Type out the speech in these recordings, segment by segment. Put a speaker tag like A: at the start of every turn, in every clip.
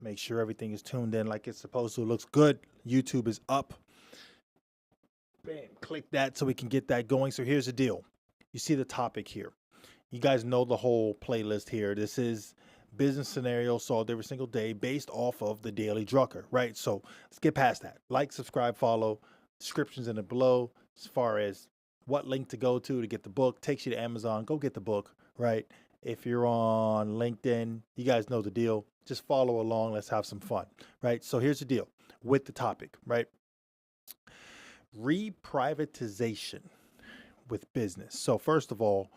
A: Make sure everything is tuned in like it's supposed to. It looks good. YouTube is up. Bam, click that so we can get that going. So here's the deal. You see the topic here. You guys know the whole playlist here. This is business scenarios solved every single day based off of the Daily Drucker, right? So let's get past that. Like, subscribe, follow. Descriptions in it below as far as what link to go to get the book. Takes you to Amazon. Go get the book, right? If you're on LinkedIn, you guys know the deal. Just follow along. Let's have some fun, right? So here's the deal with the topic, right? Reprivatization with business. So first of all,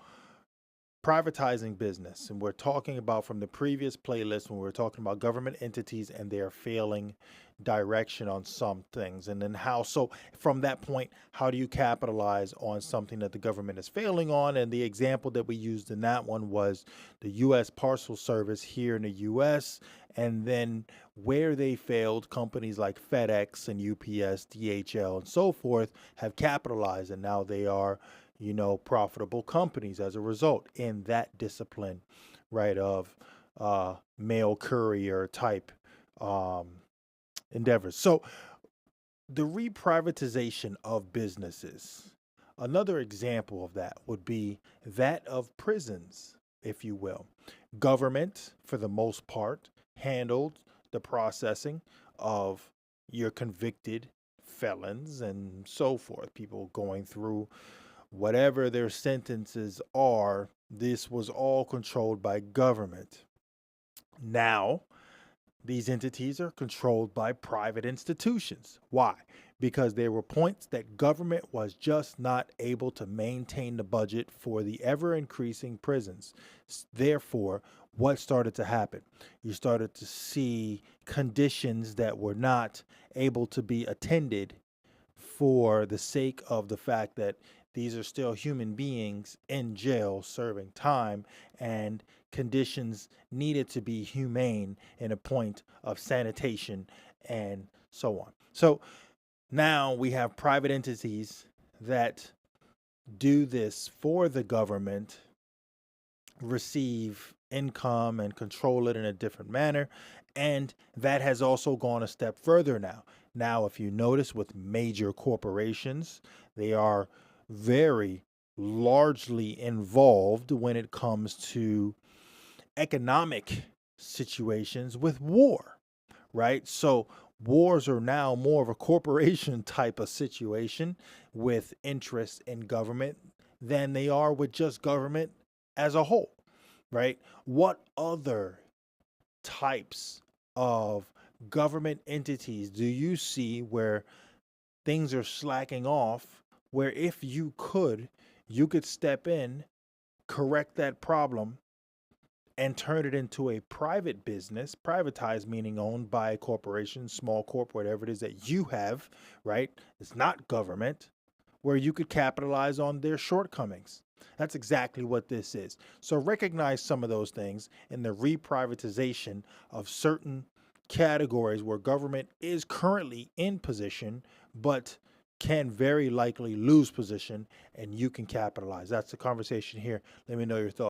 A: privatizing business, and we're talking about from the previous playlist when we were talking about government entities and their failing direction on some things, and then how, so from that point, how do you capitalize on something that the government is failing on? And the example that we used in that one was the U.S. Parcel Service here in the U.S., and then where they failed, companies like FedEx and UPS, DHL, and so forth have capitalized, and now they are, you know, profitable companies as a result in that discipline, right, of mail courier type endeavors. So the reprivatization of businesses, another example of that would be that of prisons, if you will. Government, for the most part, handled the processing of your convicted felons and so forth, people going through whatever their sentences are. This was all controlled by government. Now, these entities are controlled by private institutions. Why? Because there were points that government was just not able to maintain the budget for the ever-increasing prisons. Therefore, what started to happen? You started to see conditions that were not able to be attended for the sake of the fact that these are still human beings in jail serving time, and conditions needed to be humane in a point of sanitation and so on. So now we have private entities that do this for the government, receive income and control it in a different manner. And that has also gone a step further now. Now, if you notice with major corporations, they are very largely involved when it comes to economic situations with war, right? So wars are now more of a corporation type of situation with interest in government than they are with just government as a whole, right? What other types of government entities do you see where things are slacking off, where if you could step in, correct that problem, and turn it into a private business, privatized meaning owned by a corporation, small corp, whatever it is that you have, right? It's not government, where you could capitalize on their shortcomings. That's exactly what this is. So recognize some of those things in the reprivatization of certain categories where government is currently in position, but can very likely lose position, and you can capitalize. That's the conversation here. Let me know your thoughts.